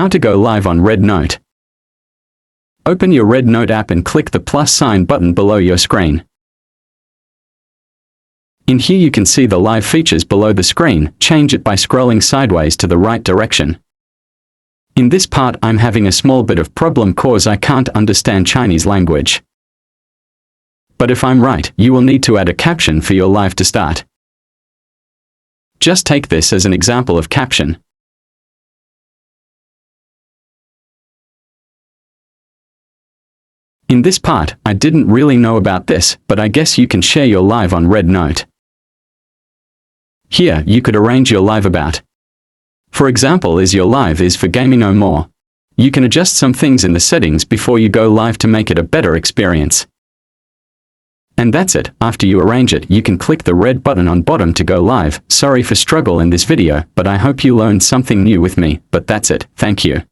How to go live on Rednote. Open your Rednote app and click the plus sign button below your screen. In here you can see the live features below the screen. Change it by scrolling sideways to the right direction. In this part I'm having a small bit of problem cause I can't understand Chinese language. But if I'm right, you will need to add a caption for your live to start. Just take this as an example of caption. In this part, I didn't really know about this, but I guess you can share your live on Rednote. Here, you could arrange your live about. For example, your live is for gaming no more. You can adjust some things in the settings before you go live to make it a better experience. And that's it. After you arrange it, you can click the red button on bottom to go live. Sorry for struggle in this video, but I hope you learned something new with me. But that's it. Thank you.